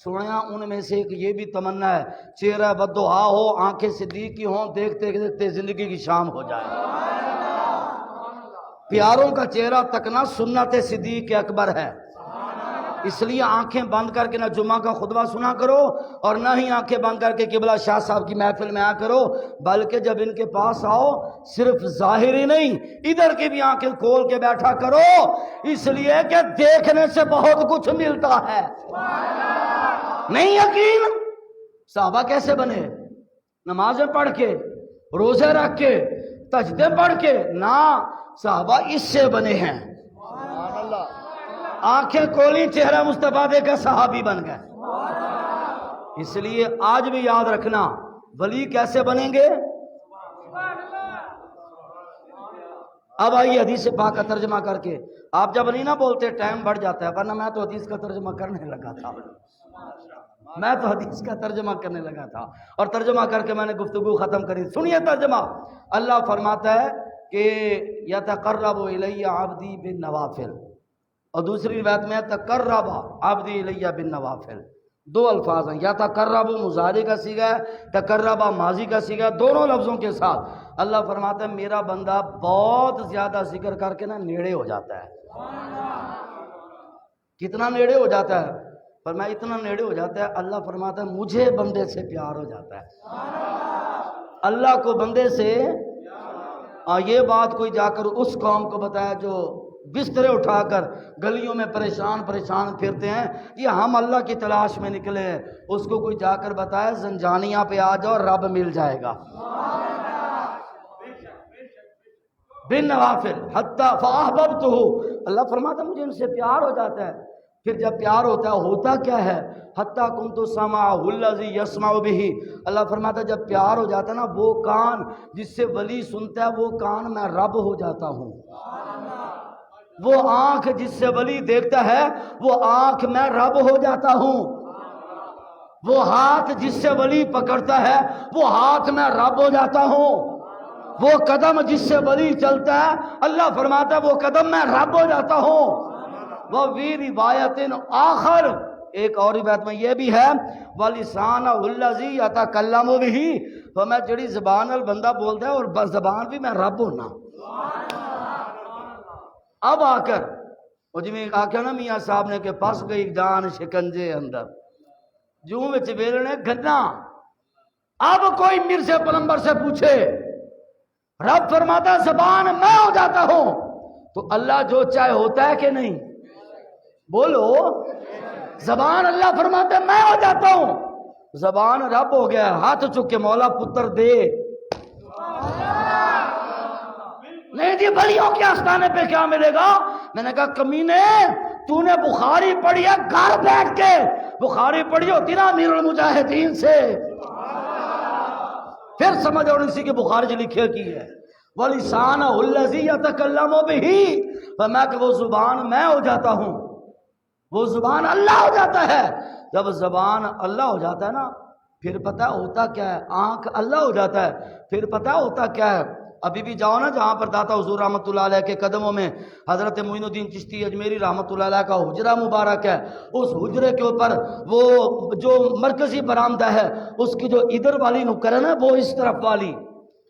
سنیا ان میں سے ایک یہ بھی تمنا ہے چہرہ بددعا ہو، آنکھیں صدیق کی ہوں، دیکھتے دیکھتے زندگی کی شام ہو جائے. پیاروں کا چہرہ تکنا سنت صدیق اکبر ہے. اس لیے آنکھیں بند کر کے نہ جمعہ کا خطبہ سنا کرو اور نہ ہی آنکھیں بند کر کے قبلہ شاہ صاحب کی محفل میں آ کرو، بلکہ جب ان کے پاس آؤ صرف ظاہری نہیں ادھر کی بھی آنکھیں کھول کے بیٹھا کرو، اس لیے کہ دیکھنے سے بہت کچھ ملتا ہے۔ نہیں یقین؟ صحابہ کیسے بنے؟ نمازیں پڑھ کے، روزے رکھ کے، تہجدیں پڑھ کے؟ نہ، صحابہ اس سے بنے ہیں۔ سبحان اللہ۔ آنکھیں کھولی، چہرہ مصطفیٰ دے کر صحابی بن گئے۔ اس لیے آج بھی یاد رکھنا، ولی کیسے بنیں گے؟ اب آئیے حدیث پاک کا ترجمہ کر کے، آپ جب نہیں نہ بولتے ٹائم بڑھ جاتا ہے، ورنہ میں تو حدیث کا ترجمہ کرنے لگا تھا، اور ترجمہ کر کے میں نے گفتگو ختم کری۔ سنیے ترجمہ، اللہ فرماتا ہے کہ یتقرب الی عبدی بالنوافل، اور دوسری روایت میں تقرب عبدی الی بالنوافل، دو الفاظ ہیں، یتقرب مضارع کا صیغہ ہے، تقرب ماضی کا صیغہ، دونوں لفظوں کے ساتھ اللہ فرماتا ہے میرا بندہ بہت زیادہ ذکر کر کے نا نیڑے ہو جاتا ہے۔ کتنا نیڑے ہو جاتا ہے؟ فرمایا اتنا نیڑے ہو جاتا ہے، اللہ فرماتا ہے مجھے بندے سے پیار ہو جاتا ہے۔ اللہ کو بندے سے، یہ بات کوئی جا کر اس قوم کو بتایا جو بسترے اٹھا کر گلیوں میں پریشان پھرتے ہیں، یہ ہم اللہ کی تلاش میں نکلے ہیں، اس کو کوئی جا کر بتایا زنجانیہ پہ آ جاؤ رب مل جائے گا۔ بن نوافل حتی فاحببتہ، اللہ فرماتا مجھے ان سے پیار ہو جاتا ہے۔ پھر جب پیار ہوتا کیا ہے؟ حتی کنت سمعہ الذی یسمع بہ، اللہ فرماتا جب پیار ہو جاتا ہے نا، وہ کان جس سے ولی سنتا ہے وہ کان میں رب ہو جاتا ہوں، وہ آنکھ جس سے ولی دیکھتا ہے وہ آنکھ میں رب ہو جاتا ہوں، وہ ہاتھ جس سے ولی پکڑتا ہے وہ ہاتھ میں رب ہو جاتا ہوں، وہ قدم جس سے ولی چلتا ہے اللہ فرماتا ہے وہ قدم میں رب ہو جاتا ہوں۔ وفی روایت آخر، ایک اور روایت میں یہ بھی ہے وَلِسَانَ الَّذِي يَتَكَلَّمُ بِهِ، تو میں جڑی زبان ال بندہ بولتا ہے اور زبان بھی میں رب ہونا۔ اب آ کر وہ جی میں آکھا نا میاں صاحب نے کہ پس گئی جان شکنجے اندر، جوں وچ ویلنے گھنا۔ اب کوئی مرزا پلمبر سے پوچھے، رب فرماتا زبان میں ہو جاتا ہوں، تو اللہ جو چاہے ہوتا ہے کہ نہیں؟ بولو، زبان اللہ فرماتا ہے میں ہو جاتا ہوں، زبان رب ہو گیا، ہاتھ چک کے مولا پتر دے۔ نہیں جی بلیوں کے آستانے پہ کیا ملے گا؟ میں نے کہا کمینے، تو نے بخاری پڑھی ہے گھر بیٹھ کے، بخاری پڑھی ہوتی نا امیر المجاہدین سے، پھر سمجھ اور اسی کی بخاری جو لکھے کی ہے وَلِسَانَ الَّذِي يَتَكَلَّمُ بِهِ، میں کہ وہ زبان میں ہو جاتا ہوں، وہ زبان اللہ ہو جاتا ہے۔ جب زبان اللہ ہو جاتا ہے نا پھر پتہ ہوتا کیا ہے؟ آنکھ اللہ ہو جاتا ہے، پھر پتہ ہوتا کیا ہے؟ ابھی بھی جاؤ نا جہاں پر داتا حضور رحمۃ اللہ علیہ کے قدموں میں حضرت معین الدین چشتی اجمیری رحمۃ اللہ علیہ کا حجرہ مبارک ہے، اس حجرے کے اوپر وہ جو مرکزی برآمدہ ہے اس کی جو ادھر والی نکر ہے نا، وہ اس طرف والی،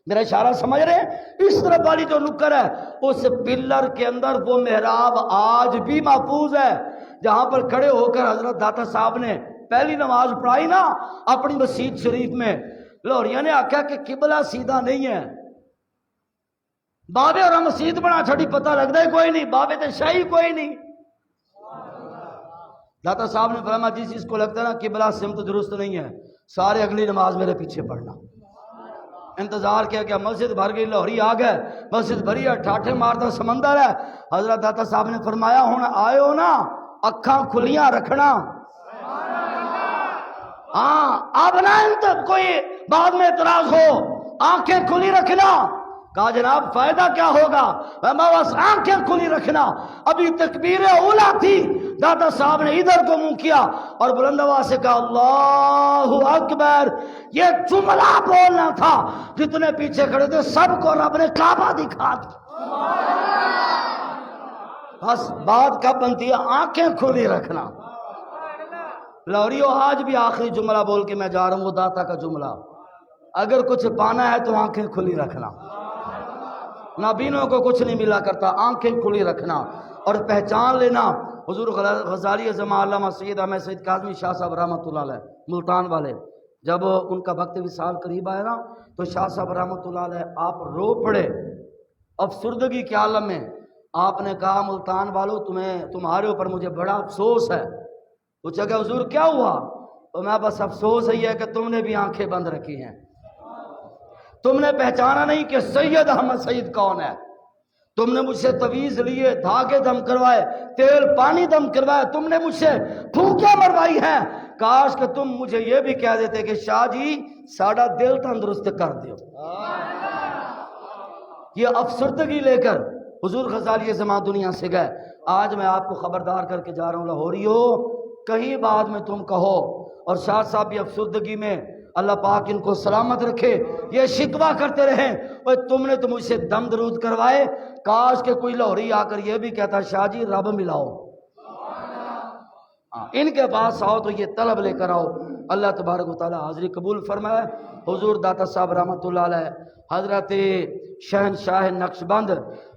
میرا اشارہ سمجھ رہے ہیں؟ اس طرف والی جو نکر ہے اس پلر کے اندر وہ محراب آج بھی محفوظ ہے، جہاں پر کھڑے ہو کر حضرت داتا صاحب نے پہلی نماز پڑھائی نا اپنی مسجد شریف میں، لاہوریاں نے آکھا کہ قبلہ سیدھا نہیں ہے، بابے اور مسجد بنا چھڑی پتہ لگتا ہے کوئی نہیں، بابے تے شاہی کوئی نہیں۔ داتا صاحب نے فرمایا جس چیز کو لگتا ہے نا قبلہ سمت درست نہیں ہے، سارے اگلی نماز میرے پیچھے پڑھنا۔ انتظار کیا کہ مسجد بھر گئی، لاہوری آ گئے، مسجد بھری ہے، ٹھاٹھے مارتا سمندر ہے۔ حضرت داتا صاحب نے فرمایا ہن آئے ہو نا اکھاں کھلیاں رکھنا، ہاں اب نہ کوئی بعد میں اعتراض ہو، آنکھیں کھلی رکھنا۔ کہا جناب فائدہ کیا ہوگا؟ بس آنکھیں کھلی رکھنا۔ ابھی تکبیر اولا تھی، داتا صاحب نے ادھر کو منہ کیا اور بلند آواز سے کہا اللہ اکبر، یہ جملہ بولنا تھا، جتنے پیچھے کھڑے تھے سب کو رب نے کعبہ دکھا دیا۔ بس بات کب بنتی ہے؟ آنکھیں کھلی رکھنا۔ لاہوریو آج بھی آخری جملہ بول کے میں جا رہا ہوں، وہ داتا کا جملہ، اگر کچھ پانا ہے تو آنکھیں کھلی رکھنا۔ نابینوں کو کچھ نہیں ملا کرتا، آنکھیں کھلی رکھنا اور پہچان لینا حضور غزالی زمان علامہ سید احمد سید کاظمی شاہ صاحب رحمۃ اللہ علیہ ملتان والے، جب ان کا وقت وصال قریب آیا نا تو شاہ صاحب رحمۃ اللہ علیہ آپ رو پڑے افسردگی کے عالم میں. آپ نے کہا ملتان والو تمہارے اوپر مجھے بڑا افسوس ہے. پوچھا کہ حضور کیا ہوا؟ تو میں بس افسوس ہے کہ تم نے بھی آنکھیں بند رکھی ہیں، تم نے پہچانا نہیں کہ سید احمد سید کون ہے. تم نے مجھ سے تویز لیے، دھاگے دم کروائے، تیل پانی دم کروائے، تم نے مجھ سے پھونکیں مروائی ہیں. کاش کہ تم مجھے یہ بھی کہہ دیتے کہ شاہ جی ساڑا دل تندرست کر دیو. یہ افسردگی لے کر حضور غزالی زمان دنیا سے گئے. آج میں آپ کو خبردار کر کے جا رہا ہوں لاہوریو، کہیں بعد میں تم کہو اور شاہ صاحب بھی افسردگی میں اللہ پاک ان کو سلامت رکھے یہ شکوہ کرتے رہیں اور تم نے تو مجھ سے دم درود کروائے. کاش کہ کوئی لاہوری آ کر یہ بھی کہتا شاہ جی رب ملاؤ. ان کے پاس آؤ تو یہ طلب لے کر آؤ. اللہ تبارک و تعالی حاضری قبول فرمائے. حضور داتا صاحب رحمۃ اللہ علیہ، حضرت شہنشاہ نقشبند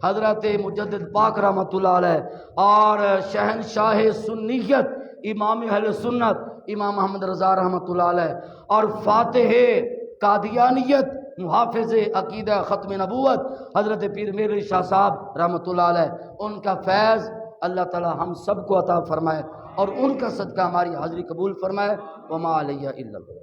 حضرت مجدد پاک رحمۃ اللہ علیہ اور شہنشاہ سنیت امام اہل سنت امام محمد رضا رحمۃ اللہ علیہ اور فاتح قادیانیت محافظ عقیدہ ختم نبوت حضرت پیر میر علی شاہ صاحب رحمۃ اللہ علیہ، ان کا فیض اللہ تعالی ہم سب کو عطا فرمائے اور ان کا صدقہ ہماری حاضری قبول فرمائے. وما علیہ الا اللہ.